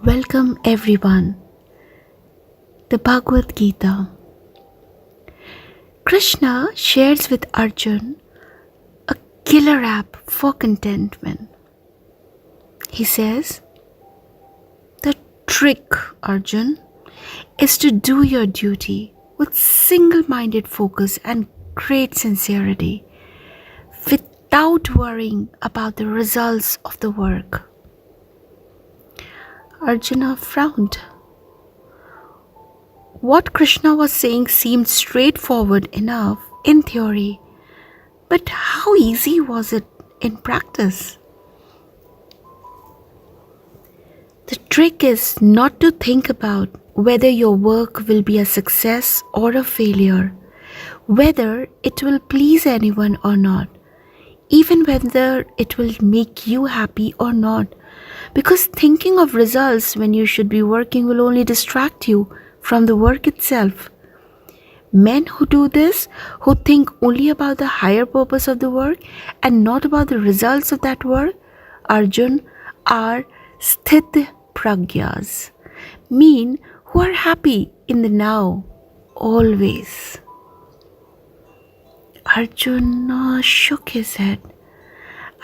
Welcome everyone. The Bhagavad Gita. Krishna shares with Arjun a killer app for contentment. He says, the trick, Arjun, is to do your duty with single-minded focus and great sincerity without worrying about the results of the work. Arjuna frowned. What Krishna was saying seemed straightforward enough in theory, but how easy was it in practice? The trick is not to think about whether your work will be a success or a failure, whether it will please anyone or not, even whether it will make you happy or not, because thinking of results when you should be working will only distract you from the work itself. Men who do this, who think only about the higher purpose of the work and not about the results of that work, Arjun, are sthit pragyas, mean who are happy in the now, always. Arjuna shook his head.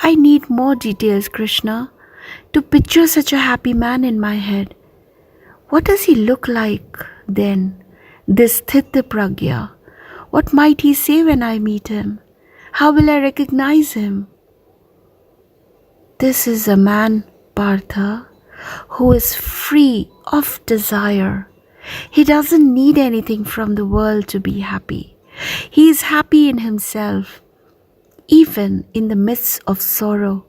I need more details, Krishna, to picture such a happy man in my head. What does he look like then, this Sthita Pragya? What might he say when I meet him? How will I recognize him? This is a man, Partha, who is free of desire. He doesn't need anything from the world to be happy. He is happy in himself. Even in the midst of sorrow,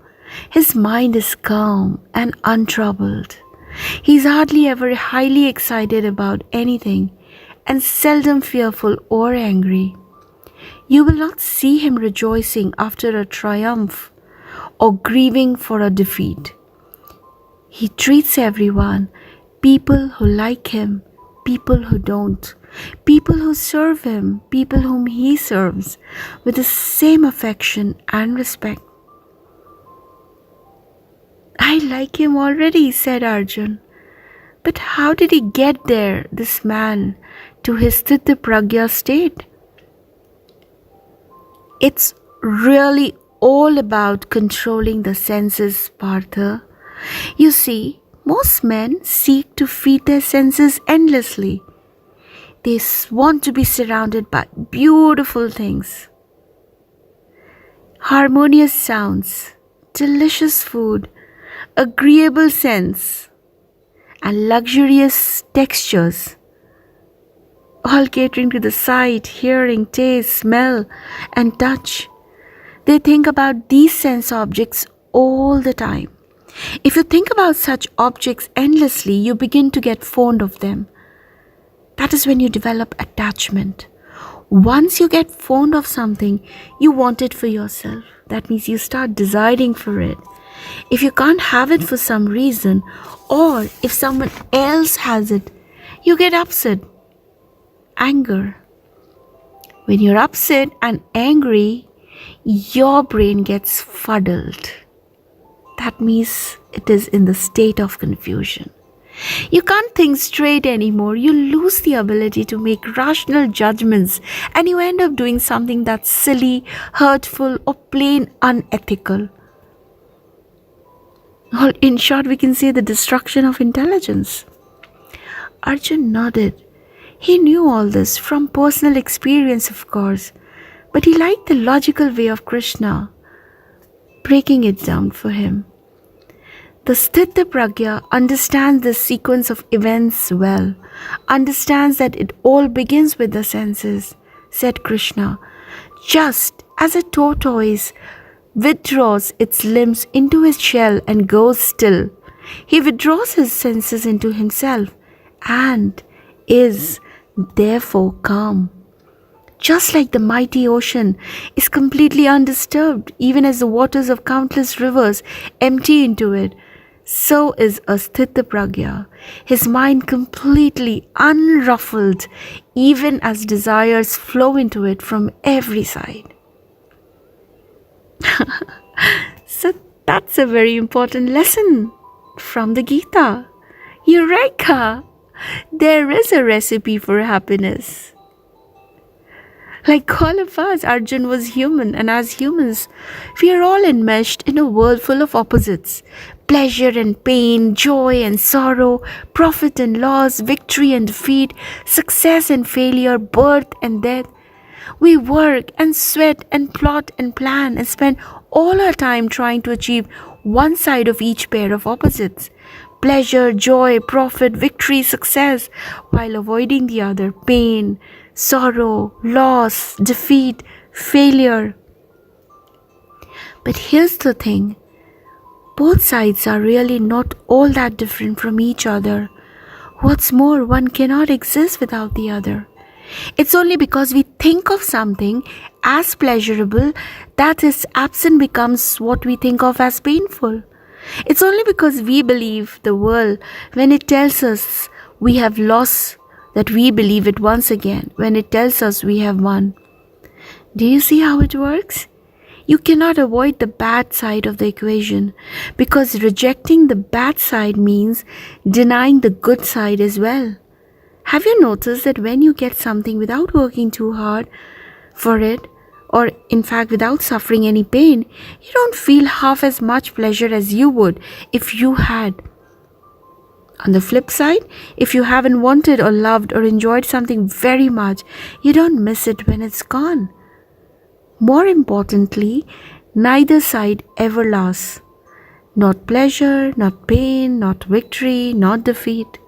his mind is calm and untroubled. He is hardly ever highly excited about anything and seldom fearful or angry. You will not see him rejoicing after a triumph or grieving for a defeat. He treats everyone, people who like him, people who don't, people who serve him, people whom he serves, with the same affection and respect. I like him already, said Arjun. But how did he get there, this man, to his Sthita Pragya state? It's really all about controlling the senses, Partha. You see, most men seek to feed their senses endlessly. They want to be surrounded by beautiful things, harmonious sounds, delicious food, agreeable scents, and luxurious textures, all catering to the sight, hearing, taste, smell, and touch. They think about these sense objects all the time. If you think about such objects endlessly, you begin to get fond of them. That is when you develop attachment. Once you get fond of something, you want it for yourself. That means you start desiring for it. If you can't have it for some reason, or if someone else has it, you get upset. Anger. When you're upset and angry, your brain gets fuddled. That means it is in the state of confusion. You can't think straight anymore. You lose the ability to make rational judgments and you end up doing something that's silly, hurtful, or plain unethical. Or in short, we can say the destruction of intelligence. Arjun nodded. He knew all this from personal experience, of course, but he liked the logical way of Krishna, breaking it down for him. The Sthita Pragya understands the sequence of events well, understands that it all begins with the senses, said Krishna, just as a tortoise withdraws its limbs into his shell and goes still. He withdraws his senses into himself and is therefore calm. Just like the mighty ocean is completely undisturbed, even as the waters of countless rivers empty into it, so is a Sthita Pragya, his mind completely unruffled, even as desires flow into it from every side. So that's a very important lesson from the Gita. Eureka! There is a recipe for happiness. Like all of us, Arjun was human, and as humans, we are all enmeshed in a world full of opposites: pleasure and pain, joy and sorrow, profit and loss, victory and defeat, success and failure, birth and death. We work and sweat and plot and plan and spend all our time trying to achieve one side of each pair of opposites: pleasure, joy, profit, victory, success, while avoiding the other: pain, sorrow, loss, defeat, failure. But here's the thing: both sides are really not all that different from each other. What's more, one cannot exist without the other. It's only because we think of something as pleasurable that its absence becomes what we think of as painful. It's only because we believe the world when it tells us we have lost that we believe it once again when it tells us we have won. Do you see how it works? You cannot avoid the bad side of the equation, because rejecting the bad side means denying the good side as well. Have you noticed that when you get something without working too hard for it, or in fact without suffering any pain, you don't feel half as much pleasure as you would if you had? On the flip side, if you haven't wanted or loved or enjoyed something very much, you don't miss it when it's gone. More importantly, neither side ever lasts. Not pleasure, not pain, not victory, not defeat.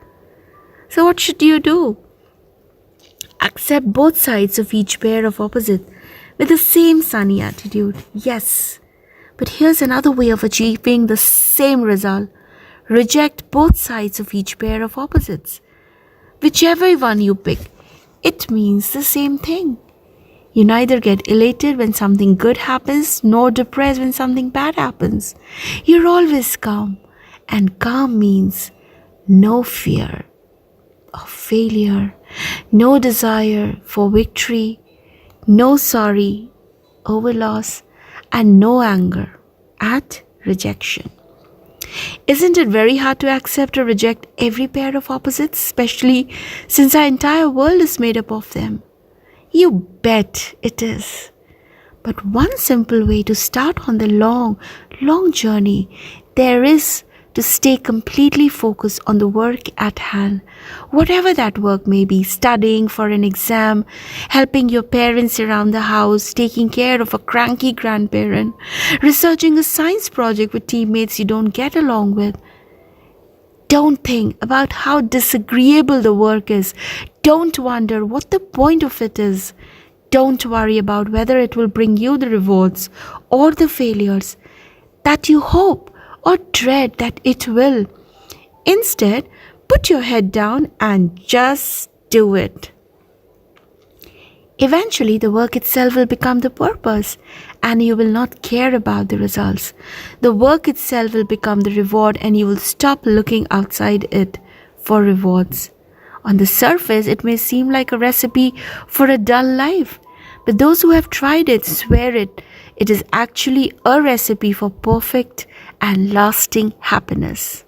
So what should you do? Accept both sides of each pair of opposites with the same sunny attitude. Yes. But here's another way of achieving the same result. Reject both sides of each pair of opposites. Whichever one you pick, it means the same thing. You neither get elated when something good happens nor depressed when something bad happens. You're always calm, and calm means no fear of failure, no desire for victory, no sorry over loss, and no anger at rejection. Isn't it very hard to accept or reject every pair of opposites, especially since our entire world is made up of them? You bet it is. But one simple way to start on the long journey there is to stay completely focused on the work at hand. Whatever that work may be: studying for an exam, helping your parents around the house, taking care of a cranky grandparent, researching a science project with teammates you don't get along with. Don't think about how disagreeable the work is. Don't wonder what the point of it is. Don't worry about whether it will bring you the rewards or the failures that you hope or dread that it will. Instead, put your head down and just do it. Eventually, the work itself will become the purpose, and you will not care about the results. The work itself will become the reward, and you will stop looking outside it for rewards. On the surface, it may seem like a recipe for a dull life, but those who have tried it swear it is actually a recipe for perfect and lasting happiness.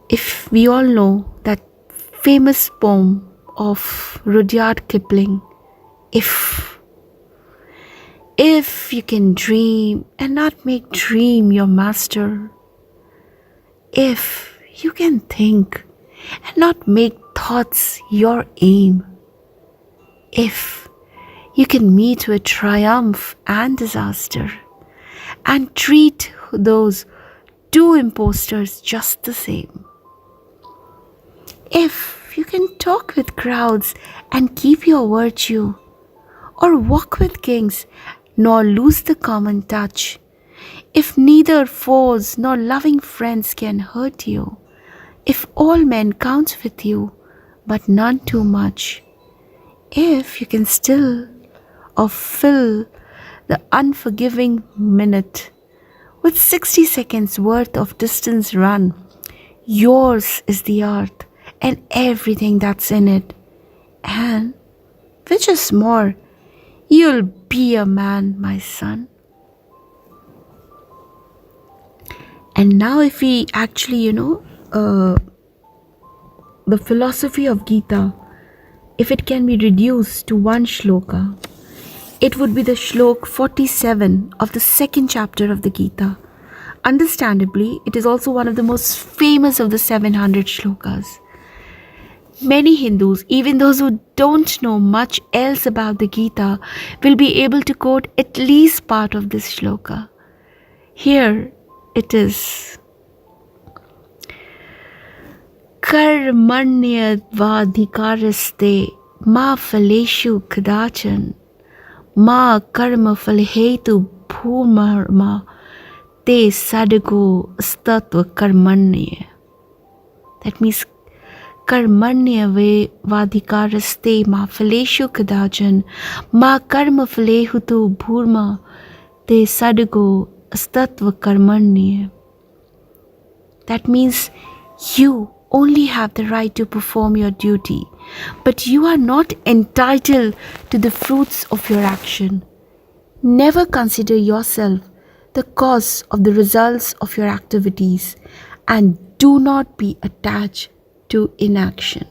If we all know that famous poem of Rudyard Kipling, if you can dream and not make dream your master, if you can think and not make thoughts your aim, if you can meet with triumph and disaster and treat those two impostors just the same, if you can talk with crowds and keep your virtue, or walk with kings nor lose the common touch, if neither foes nor loving friends can hurt you, if all men count with you but none too much, if you can still or fill the unforgiving minute with 60 seconds worth of distance run, yours is the earth and everything that's in it, and which is more, you'll be a man, my son. And now, if we actually, the philosophy of Gita, if it can be reduced to one shloka, it would be the shlok 47 of the second chapter of the Gita. Understandably, it is also one of the most famous of the 700 shlokas. Many Hindus, even those who don't know much else about the Gita, will be able to quote at least part of this shloka. Here it is. Karmanyadvadhikaraste ma phaleshu kadachan ma karma phalhetu bhumarma te sadago statva karmanya. That means karmanya vadhikaraste ma phaleshu kadachan ma karma phalhetu bhurma te sadago statva karmanya. That means you only have the right to perform your duty, but you are not entitled to the fruits of your action. Never consider yourself the cause of the results of your activities, and do not be attached to inaction.